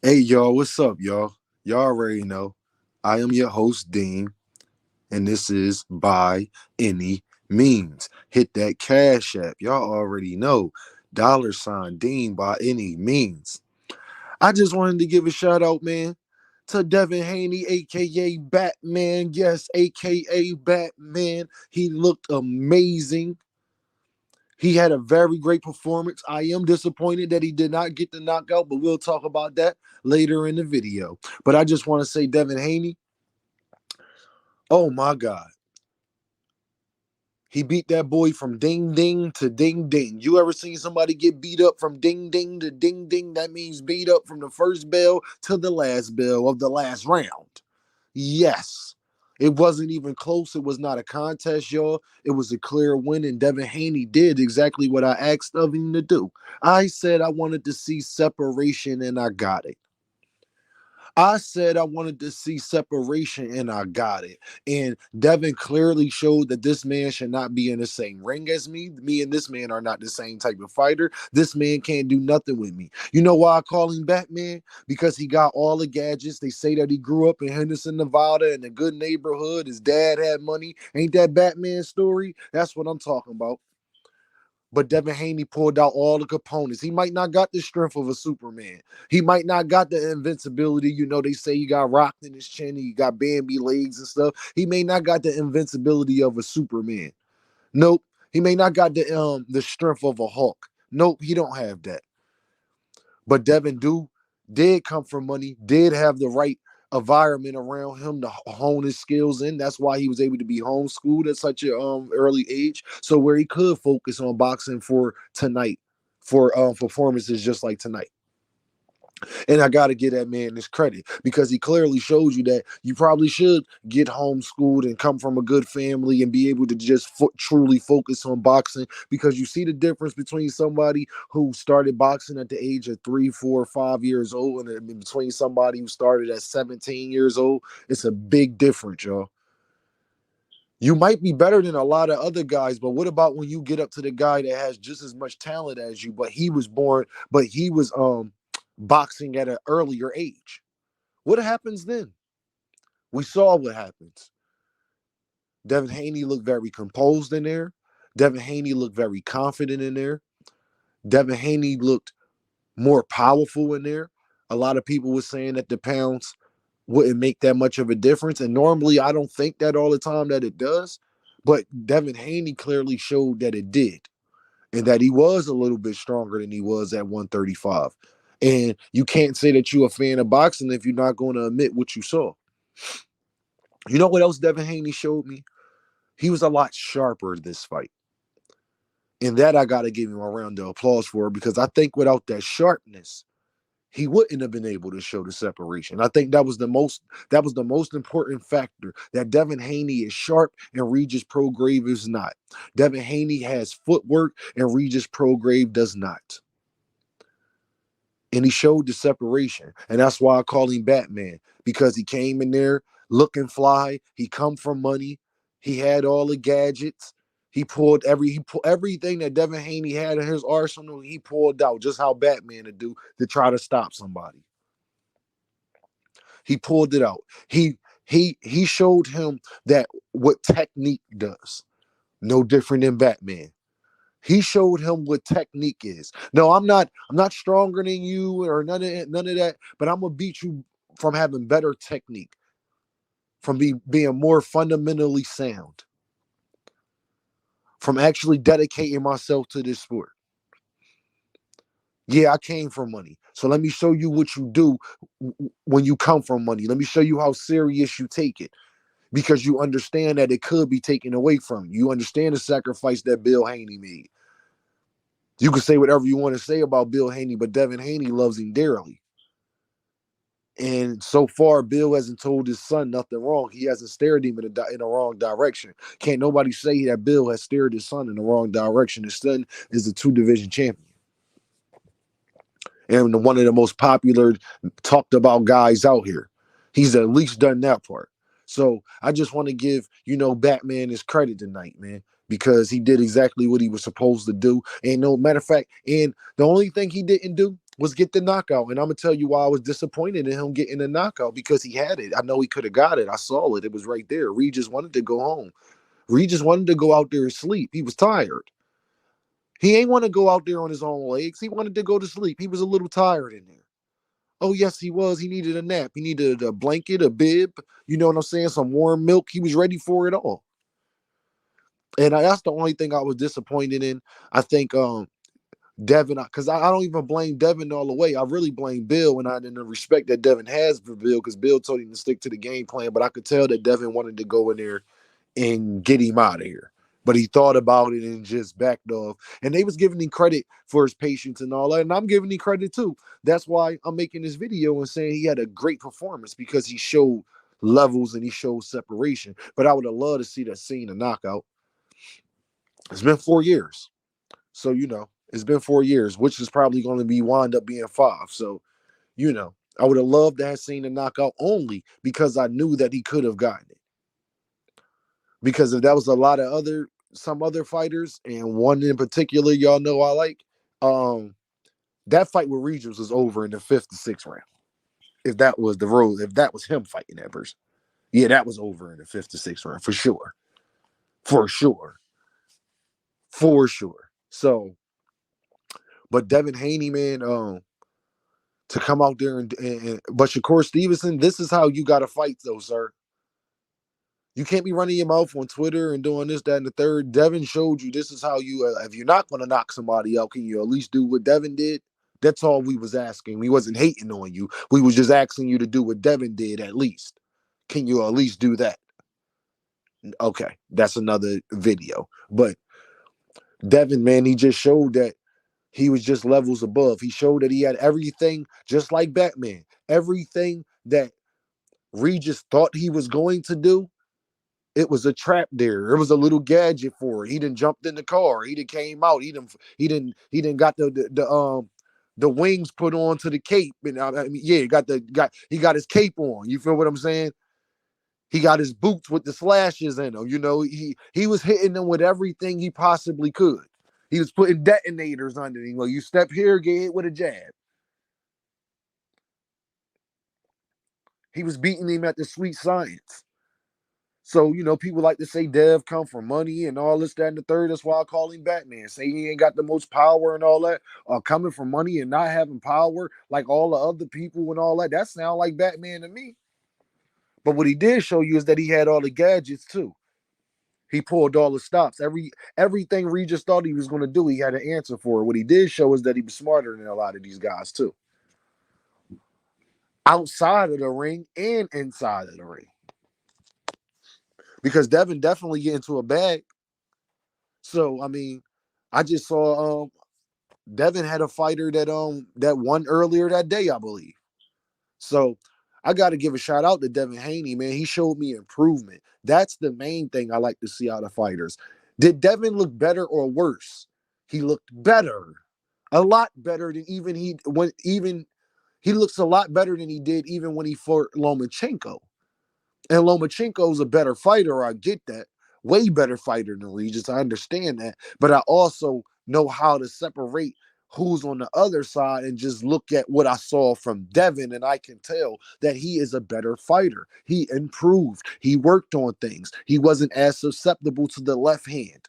Hey y'all, what's up, y'all? Y'all already know. I am your host, Dean, and this is By Any Means. Hit that Cash App. Y'all already know. $ Dean by any means. I just wanted to give a shout out, man, to Devin Haney, aka Batman. Yes, aka Batman. He looked amazing. He had a very great performance. I am disappointed that he did not get the knockout, but we'll talk about that later in the video. But I just want to say, Devin Haney, oh my God. He beat that boy from ding ding to ding ding. You ever seen somebody get beat up from ding ding to ding ding? That means beat up from the first bell to the last bell of the last round. Yes. It wasn't even close. It was not a contest, y'all. It was a clear win, and Devin Haney did exactly what I asked of him to do. I said I wanted to see separation, and I got it. I said I wanted to see separation and I got it. And Devin clearly showed that this man should not be in the same ring as me. Me and this man are not the same type of fighter. This man can't do nothing with me. You know why I call him Batman? Because he got all the gadgets. They say that he grew up in Henderson, Nevada in a good neighborhood. His dad had money. Ain't that Batman story? That's what I'm talking about. But Devin Haney pulled out all the components. He might not got the strength of a Superman. He might not got the invincibility. You know, they say he got rocked in his chin. He got Bambi legs and stuff. He may not got the invincibility of a Superman. Nope. He may not got the strength of a Hulk. Nope, he don't have that. But Devin did come from money, did have the right environment around him to hone his skills in. That's why he was able to be homeschooled at such a early age. So where he could focus on boxing for tonight, for performances just like tonight. And I got to give that man this credit because he clearly shows you that you probably should get homeschooled and come from a good family and be able to just truly focus on boxing because you see the difference between somebody who started boxing at the age of 3, 4, 5 years old and between somebody who started at 17 years old. It's a big difference, y'all. You might be better than a lot of other guys, but what about when you get up to the guy that has just as much talent as you, but he was boxing at an earlier age? What happens then? We saw what happens. Devin Haney looked very composed in there. Devin Haney looked very confident in there. Devin Haney looked more powerful in there. A lot of people were saying that the pounds wouldn't make that much of a difference. And normally I don't think that all the time that it does. But Devin Haney clearly showed that it did. And that he was a little bit stronger than he was at 135. And you can't say that you're a fan of boxing if you're not going to admit what you saw. You know what else Devin Haney showed me? He was a lot sharper this fight. And that I got to give him a round of applause for because I think without that sharpness, he wouldn't have been able to show the separation. I think that was the most important factor. That Devin Haney is sharp and Regis Prograve is not. Devin Haney has footwork and Regis Prograve does not. And he showed the separation. And that's why I call him Batman. Because he came in there looking fly. He come from money. He had all the gadgets. Everything that Devin Haney had in his arsenal, he pulled out just how Batman would do to try to stop somebody. He pulled it out. He showed him that what technique does. No different than Batman. He showed him what technique is. No, I'm not stronger than you or none of that, but I'm gonna beat you from having better technique, from being more fundamentally sound, from actually dedicating myself to this sport. Yeah, I came from money. So let me show you what you do when you come from money. Let me show you how serious you take it because you understand that it could be taken away from you. You understand the sacrifice that Bill Haney made. You can say whatever you want to say about Bill Haney, but Devin Haney loves him dearly. And so far, Bill hasn't told his son nothing wrong. He hasn't steered him in the wrong direction. Can't nobody say that Bill has steered his son in the wrong direction. His son is the 2 division champion and one of the most popular, talked about guys out here. He's at least done that part. So I just want to give, Batman his credit tonight, man, because he did exactly what he was supposed to do. And no matter of fact, and the only thing he didn't do was get the knockout. And I'm gonna tell you why I was disappointed in him getting the knockout, because he had it. I know he could have got it. I saw it. It was right there. Reed just wanted to go home. Reed just wanted to go out there and sleep. He was tired. He ain't want to go out there on his own legs. He wanted to go to sleep. He was a little tired in there. Oh, yes, he was. He needed a nap. He needed a blanket, a bib, you know what I'm saying? Some warm milk. He was ready for it all. And that's the only thing I was disappointed in. I think Devin, because I don't even blame Devin all the way. I really blame Bill, and I didn't respect that Devin has for Bill, because Bill told him to stick to the game plan. But I could tell that Devin wanted to go in there and get him out of here. But he thought about it and just backed off. And they was giving him credit for his patience and all that. And I'm giving him credit too. That's why I'm making this video and saying he had a great performance, because he showed levels and he showed separation. But I would have loved to see that scene a knockout. It's been 4 years. So, it's been 4 years, which is probably going to be wind up being 5. So, I would have loved to have seen a knockout, only because I knew that he could have gotten it. Because if that was some other fighters, and one in particular, y'all know I like, that fight with Regis was over in the 5th to 6th round. If that was the road, if that was him fighting that person, yeah, that was over in the 5th to 6th round for sure, for sure, for sure. So, but Devin Haney, man, to come out there but Shakur Stevenson, this is how you got to fight, though, sir. You can't be running your mouth on Twitter and doing this, that, and the third. Devin showed you this is how you, if you're not going to knock somebody out, can you at least do what Devin did? That's all we was asking. We wasn't hating on you. We was just asking you to do what Devin did at least. Can you at least do that? Okay, that's another video. But Devin, man, he just showed that he was just levels above. He showed that he had everything, just like Batman. Everything that Regis thought he was going to do, it was a trap there. It was a little gadget for it. He done jumped in the car. He done came out. He done got the wings put on to the cape. And I mean, yeah, he got his cape on. You feel what I'm saying? He got his boots with the slashes in them. He was hitting them with everything he possibly could. He was putting detonators under him. Well, you step here, get hit with a jab. He was beating him at the sweet science. So, people like to say Dev come from money and all this, that, and the third. That's why I call him Batman. Say he ain't got the most power and all that. Coming from money and not having power like all the other people and all that. That sound like Batman to me. But what he did show you is that he had all the gadgets too. He pulled all the stops. Everything Regis thought he was going to do, he had an answer for it. What he did show is that he was smarter than a lot of these guys too. Outside of the ring and inside of the ring. Because Devin definitely get into a bag. So, I mean, I just saw Devin had a fighter that won earlier that day, I believe. So I got to give a shout out to Devin Haney, man. He showed me improvement. That's the main thing I like to see out of fighters. Did Devin look better or worse? He looked better, a lot better than he looks a lot better than he did even when he fought Lomachenko. And Lomachenko's a better fighter. I get that. Way better fighter than Regis. I understand that. But I also know how to separate who's on the other side and just look at what I saw from Devin, and I can tell that he is a better fighter. He improved. He worked on things. He wasn't as susceptible to the left hand.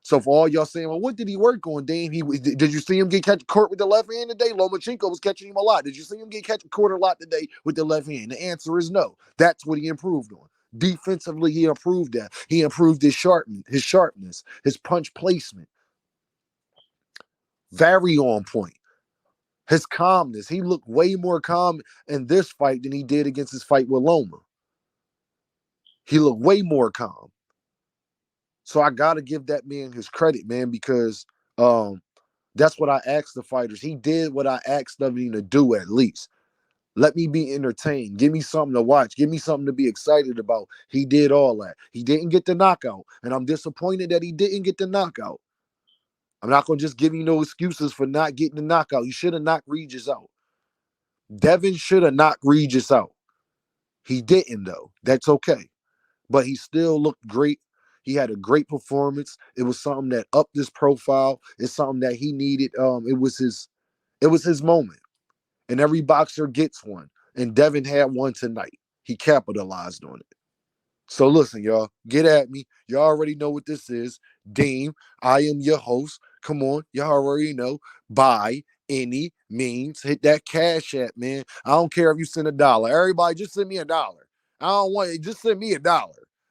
So for all y'all saying, well, what did he work on, Dame? Did you see him get caught with the left hand today? Lomachenko was catching him a lot. Did you see him get caught a lot today with the left hand? The answer is no. That's what he improved on. Defensively, he improved that. He improved his sharpness, his punch placement. Very on point. His calmness. He looked way more calm in this fight than he did against his fight with Loma. He looked way more calm. So I got to give that man his credit, man, because that's what I asked the fighters. He did what I asked of him to do at least. Let me be entertained. Give me something to watch. Give me something to be excited about. He did all that. He didn't get the knockout, and I'm disappointed that he didn't get the knockout. I'm not going to just give you no excuses for not getting the knockout. You should have knocked Regis out. Devin should have knocked Regis out. He didn't, though. That's okay. But he still looked great. He had a great performance. It was something that upped his profile. It's something that he needed. It was his moment. And every boxer gets one. And Devin had one tonight. He capitalized on it. So listen, y'all, get at me. Y'all already know what this is. Deem, I am your host. Come on, y'all already know. By any means, hit that cash app, man. I don't care if you send $1. Everybody, just send me $1. I don't want it. Just send me $1.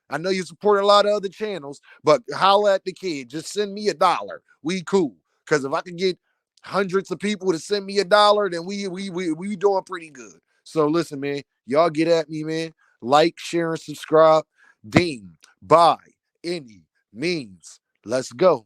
I know you support a lot of other channels, but holla at the kid. Just send me $1. We cool. Because if I can get hundreds of people to send me $1, then we doing pretty good. So listen, man, y'all get at me, man. Like, share, and subscribe. Deem by any means. Let's go.